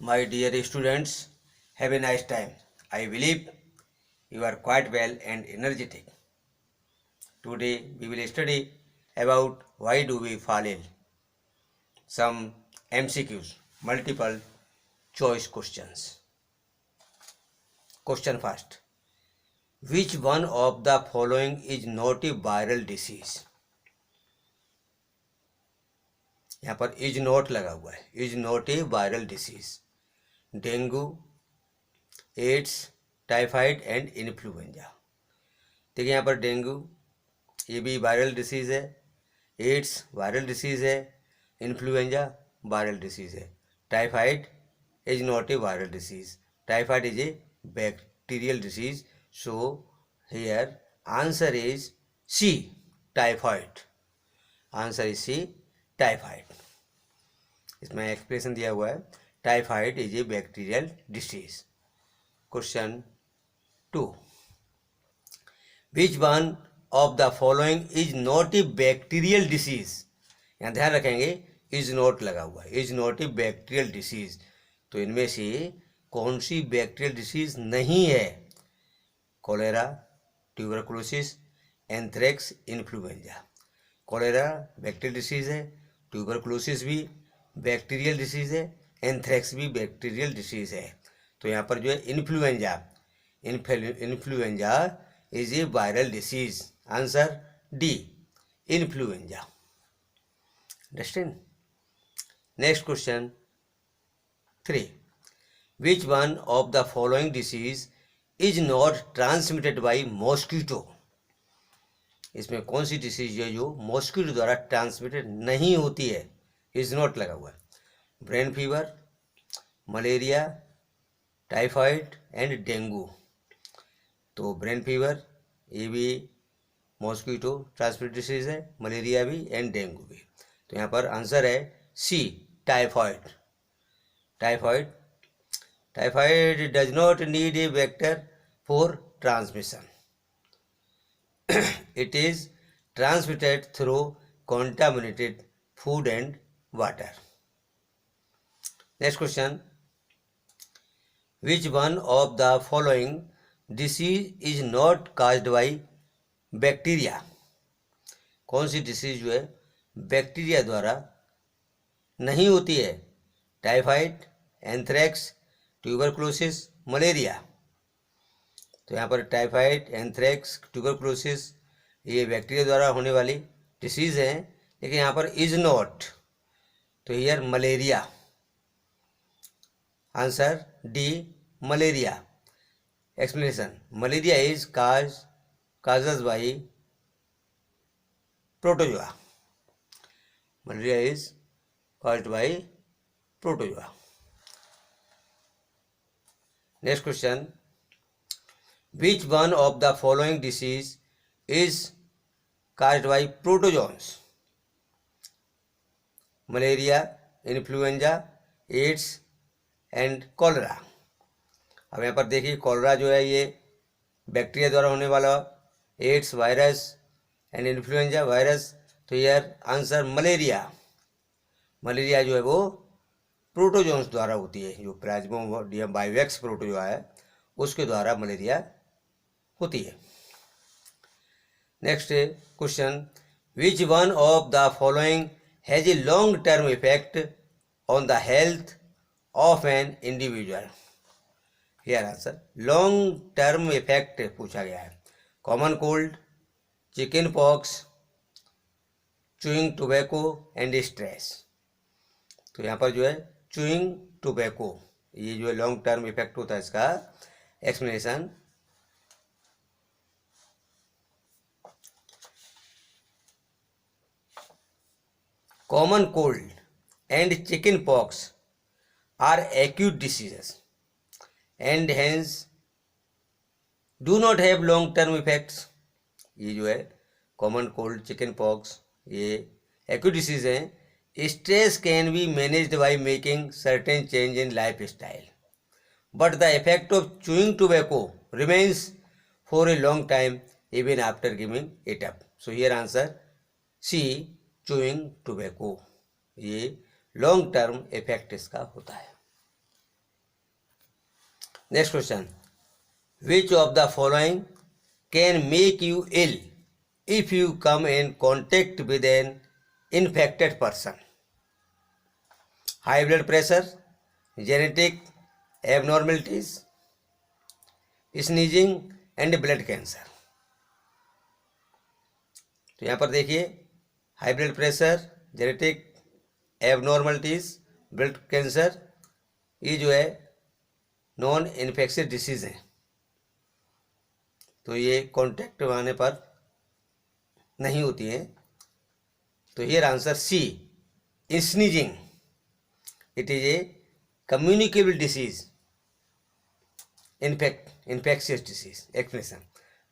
My dear students, have a nice time. I believe you are quite well and energetic. Today we will study about why do we fall ill. Some MCQs, multiple choice questions. Question first. Which one of the following is not a viral disease? यहाँ पर is not लगा हुआ है. Is not a viral disease. Dengue, AIDS, typhoid and influenza. देखिए यहाँ पर dengue ये भी वायरल डिसीज़ है, एड्स वायरल डिसीज़ है, इन्फ्लुएंजा वायरल डिसीज़ है. Typhoid is not a viral disease. Typhoid is a bacterial disease. So here answer is C, typhoid. Answer is C, typhoid. इसमें expression दिया हुआ है, typhoid is a bacterial disease. Question 2. Which one of the following is not a bacterial disease. यहाँ ध्यान रखेंगे is not लगा हुआ है, is not a bacterial disease. तो इनमें से कौन सी बैक्टीरियल डिसीज नहीं है? Cholera, tuberculosis, anthrax, influenza. Cholera bacterial disease है, ट्यूबरकुलोसिस भी बैक्टीरियल डिसीज है, एंथ्रेक्स भी बैक्टीरियल डिसीज है. तो यहाँ पर जो है influenza, influenza is a viral disease. Answer D, influenza. Understand. Next question 3. Which one of the following disease is not transmitted by mosquito. इसमें कौन सी डिसीज है जो मॉस्किटो द्वारा ट्रांसमिटेड नहीं होती है? इज नॉट लगा हुआ है. Brain fever, malaria, typhoid and dengue. तो ब्रेन फीवर ये भी मॉस्किटो ट्रांसमिटेड डिसीज है, मलेरिया भी एंड डेंगू भी. तो यहाँ पर आंसर है C, typhoid. Typhoid typhoid does not need a vector for transmission. It is transmitted through contaminated food and water. Next question. Which one of the following disease is not caused by bacteria? कौन सी disease जो है bacteria द्वारा नहीं होती है? Typhoid, anthrax, tuberculosis, malaria. तो यहाँ पर टाइफाइड, एंथ्रेक्स, ट्यूबरकुलोसिस ये बैक्टीरिया द्वारा होने वाली डिसीज़ हैं, लेकिन यहाँ पर इज नॉट. तो here malaria. Answer D, malaria. Explanation. Malaria is causes by protozoa. Malaria is caused by protozoa. Next question. Which one of the following disease is caused by protozoans? Malaria, influenza, AIDS and cholera. अब यहाँ पर देखिए cholera जो है ये bacteria द्वारा होने वाला, AIDS virus and influenza virus. तो यार आंसर मलेरिया. मलेरिया जो है वो प्रोटोजोन्स द्वारा होती है, जो प्लाज्मोडियम बाइवेक्स प्रोटोजोआ है उसके द्वारा मलेरिया होती है. Next question. Which one of the following has a long term effect on the health of an individual. Here answer long term effect पूछा गया है. Common cold, chicken pox, chewing tobacco and stress. तो यहाँ पर जो है chewing tobacco ये जो है लॉन्ग टर्म इफेक्ट होता है. इसका explanation. Common cold and chicken pox are acute diseases and hence do not have long term effects. ये जो है कॉमन कोल्ड, चिकन पॉक्स ये acute disease हैं. Stress can be managed by making certain change in lifestyle, but the effect of chewing tobacco remains for a long time even after giving it up. So here answer C, chewing tobacco. ये long term effect इसका होता है. Next question. Which of the following can make you ill if you come in contact with an infected person? High blood pressure, genetic abnormalities, sneezing and blood cancer. तो यहाँ पर देखिए, high blood pressure, genetic abnormalities, blood cancer, ये जो है non infectious disease हैं, तो ये कॉन्टैक्ट आने पर नहीं होती हैं. तो here answer C, sneezing, it is a communicable disease, infectious disease. Explanation.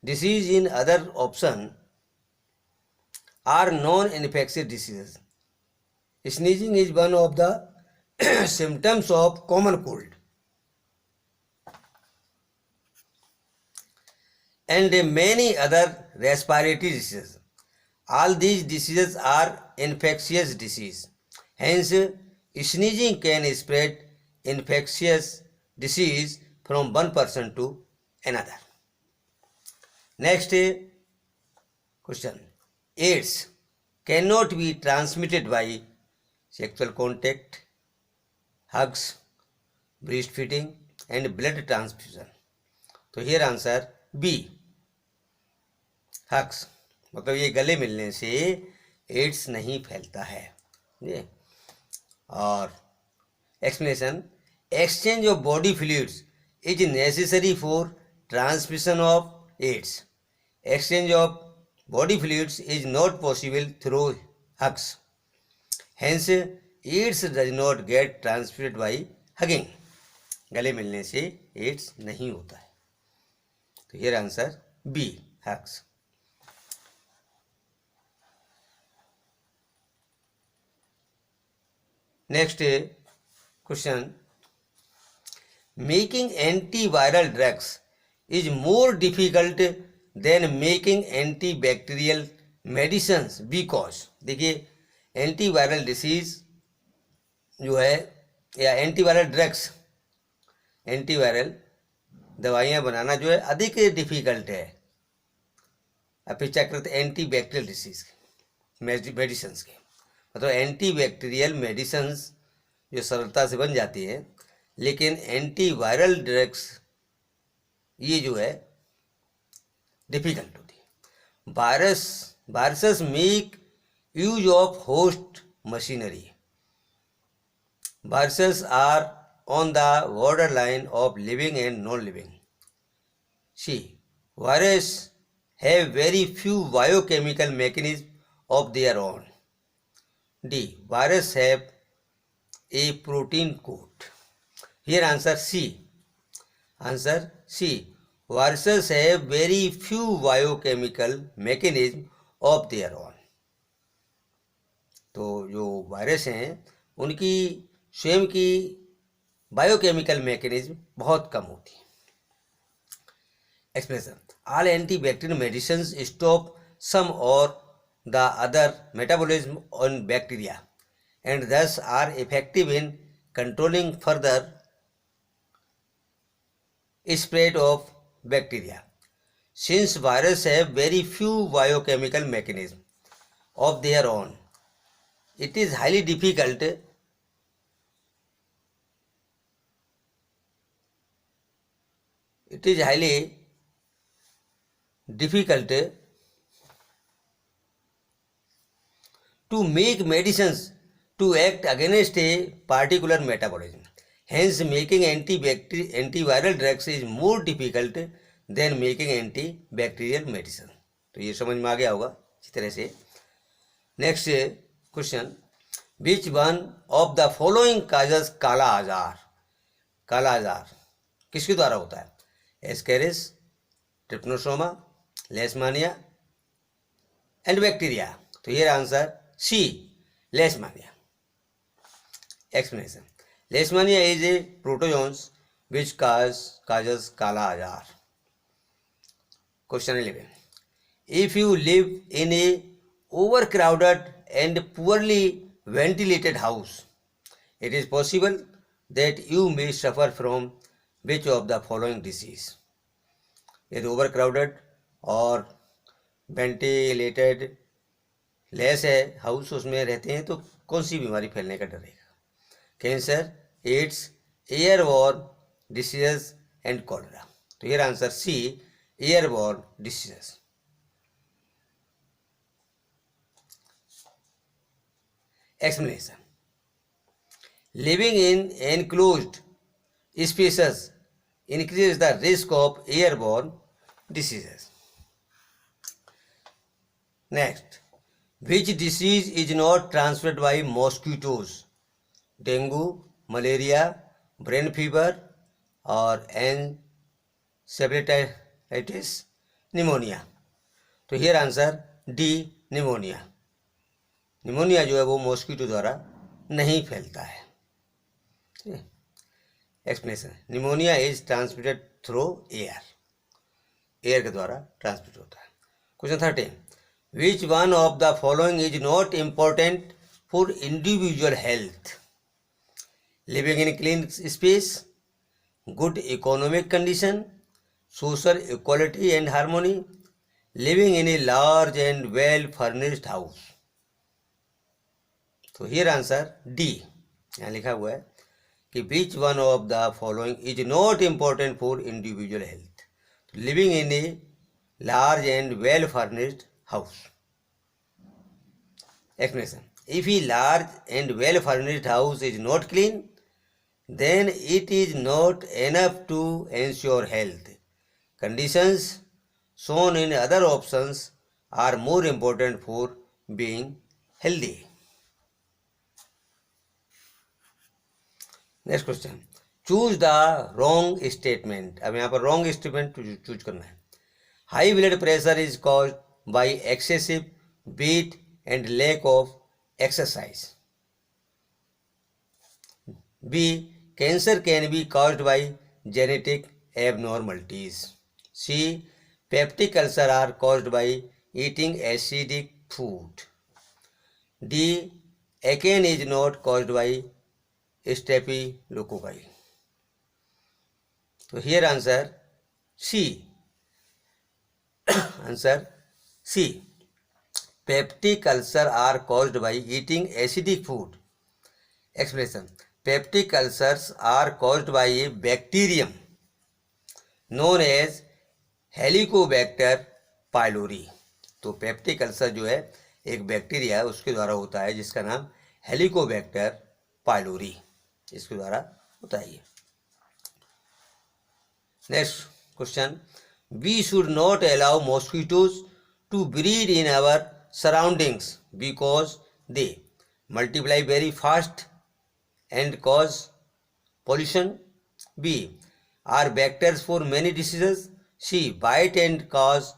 Disease in other option are non-infectious diseases. Sneezing is one of the symptoms of common cold, and many other respiratory diseases. All these diseases are infectious disease. Hence, sneezing can spread infectious disease from one person to another. Next question. AIDS cannot be transmitted by sexual contact, hugs, breastfeeding and blood transfusion. तो here answer B, hugs, मतलब ये गले मिलने से ads नहीं फैलता है. ये और explanation. Exchange of body fluids is necessary for transmission of AIDS. Exchange of body fluids is not possible through hugs. Hence, AIDS does not get transmitted by hugging. गले मिलने से AIDS नहीं होता है. तो here answer B, hugs. Next question. Making antiviral drugs is more difficult than making antibacterial medicines because, देखिए, antiviral disease जो है या एंटीवायरल ड्रग्स, एंटीवायरल दवाइयाँ बनाना जो है अधिक डिफिकल्ट है अपेक्षाकृत एंटीबैक्टीरियल डिसीज मेडिसिन्स के. मतलब एंटीबैक्टीरियल मेडिसिन्स जो सरलता से बन जाती है, लेकिन एंटीवायरल ड्रग्स ये जो है डिफिकल्ट होती है. Viruses make use of host machinery. Viruses are on the border line of living and non living. C, virus have very few biochemical mechanism of their own. D, virus have a protein coat. Here answer C. Answer C. Viruses have very few biochemical mechanism of their own. तो जो virus हैं उनकी स्वयं की biochemical mechanism बहुत कम होती है. Explanation. All antibacterial medicines stop some or the other metabolism on bacteria and thus are effective in controlling further spread of bacteria. Since viruses have very few biochemical mechanisms of their own, it is highly difficult to make medicines to act against a particular metabolism. Hence, making antiviral drugs is more difficult than making antibacterial medicine. तो ये समझ में आ गया होगा इसी तरह से. Next question. Which one of the following causes kala azar? Kala azar किसके द्वारा होता है? Ascaris, trypanosoma, leishmania and bacteria. तो ये answer C, leishmania. Explanation. Leishmania is a protozoans which causes kala azar. Question 11. If you live in a overcrowded and poorly ventilated house, it is possible that you may suffer from which of the following disease? यदि over crowded और ventilated less है house उसमें रहते हैं तो कौन सी बीमारी फैलने का डर रहेगा? Cancer, AIDS, airborne diseases and cholera. तो here answer C, airborne diseases. Explanation. Living in enclosed spaces increases the risk of airborne diseases. Next, which disease is not transmitted by mosquitoes? Dengue, malaria, brain fever और encephalitis, pneumonia. तो here answer D, pneumonia. Pneumonia जो है वो mosquito द्वारा नहीं फैलता है। Explanation, pneumonia is transmitted through air, air के द्वारा ट्रांसमिट होता है। Question 13, which one of the following is not important for individual health? Living in clean space, good economic condition, social equality and harmony, living in a large and well furnished house. तो here answer D, यहाँ लिखा हुआ है कि विच one of the following is not important for individual health? Living in a large and well furnished house. Explanation, if a large and well furnished house is not clean then it is not enough to ensure health. Conditions shown in other options are more important for being healthy. Next question. Choose the wrong statement. अब यहाँ पर wrong statement choose करना है। High blood pressure is caused by excessive weight and lack of exercise. B. Cancer can be caused by genetic abnormalities. C. Peptic ulcer are caused by eating acidic food. D. Acne is not caused by staphylococcus. तो here answer C. Answer C. Peptic ulcer are caused by eating acidic food. Explanation. Peptic ulcers are caused by a bacterium known as Helicobacter pylori. तो peptic ulcer जो है एक bacteria है उसके द्वारा होता है जिसका नाम हेलिकोबैक्टर पाइलोरी, इसके द्वारा होता है ये। Next question, we should not allow mosquitoes to breed in our surroundings because they multiply very fast and cause pollution. B. Are vectors for many diseases. C. Bite and cause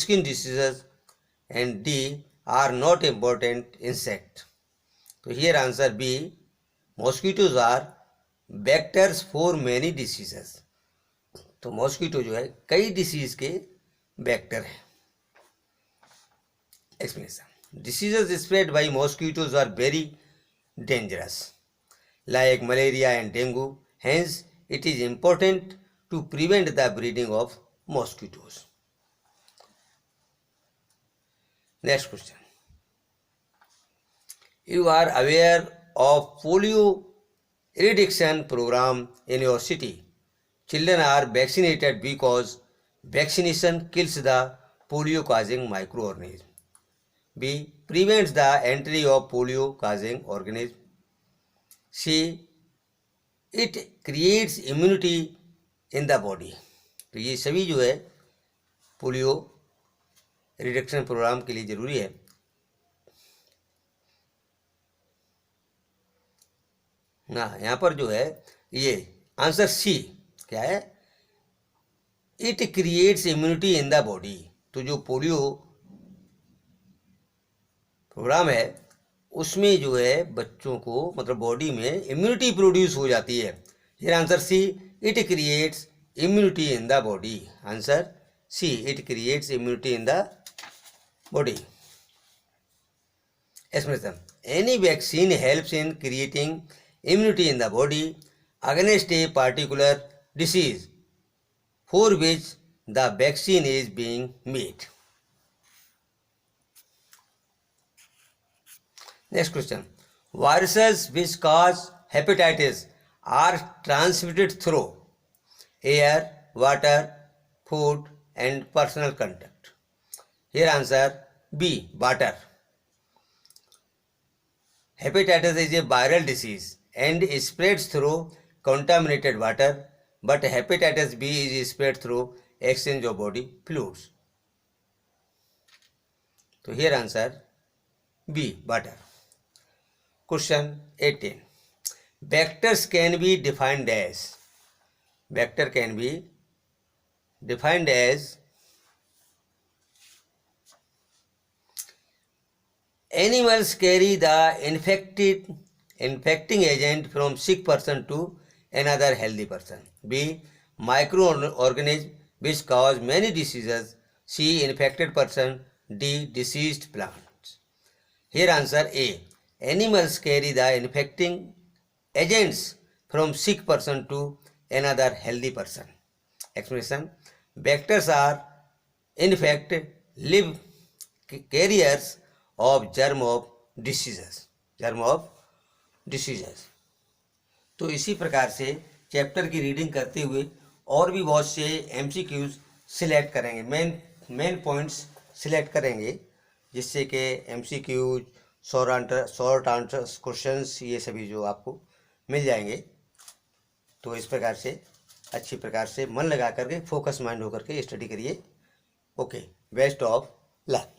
skin diseases. And D. Are not important insect. So here answer B. Mosquitoes are vectors for many diseases. तो mosquito जो है कई disease के vector हैं। Explanation, diseases spread by mosquitoes are very dangerous like malaria and dengue. Hence, it is important to prevent the breeding of mosquitoes. Next question. You are aware of polio eradication program in your city. Children are vaccinated because vaccination kills the polio causing microorganism. B. Prevents the entry of polio causing organism. C. It creates immunity in the body. तो ये सभी जो है polio reduction programme के लिए जरूरी है। ना यहाँ पर जो है ये आंसर सी क्या है, it creates immunity in the body. तो जो पोलियो प्रोग्राम है उसमें जो है बच्चों को मतलब बॉडी में इम्यूनिटी प्रोड्यूस हो जाती है। Here answer C, it creates immunity in the body. Answer C, it creates immunity in the body. Explanation, any vaccine helps in creating immunity in the body against a particular disease for which the vaccine is being made. Next question. Viruses which cause hepatitis are transmitted through air, water, food and personal contact. Here answer B, water. Hepatitis is a viral disease and spreads through contaminated water, but hepatitis B is spread through exchange of body fluids. So here answer B, water. Question 18. Vectors can be defined as, vector can be defined as animals carry the infecting agent from sick person to another healthy person. B. Microorganisms which cause many diseases. C. Infected person. D. Diseased plants. Here answer A. Animals carry the infecting agents from sick person to another healthy person. Explanation. Vectors are in fact live carriers of germ of diseases. तो इसी प्रकार से chapter की reading करते हुए और भी बहुत से एमसीक्यूज सिलेक्ट करेंगे, मेन पॉइंट्स सिलेक्ट करेंगे, जिससे कि एमसीक्यूज, शॉर्ट आंसर क्वेश्चंस, ये सभी जो आपको मिल जाएंगे। तो इस प्रकार से अच्छी प्रकार से मन लगा करके फोकस माइंड होकर के स्टडी करिए। Okay, best of luck.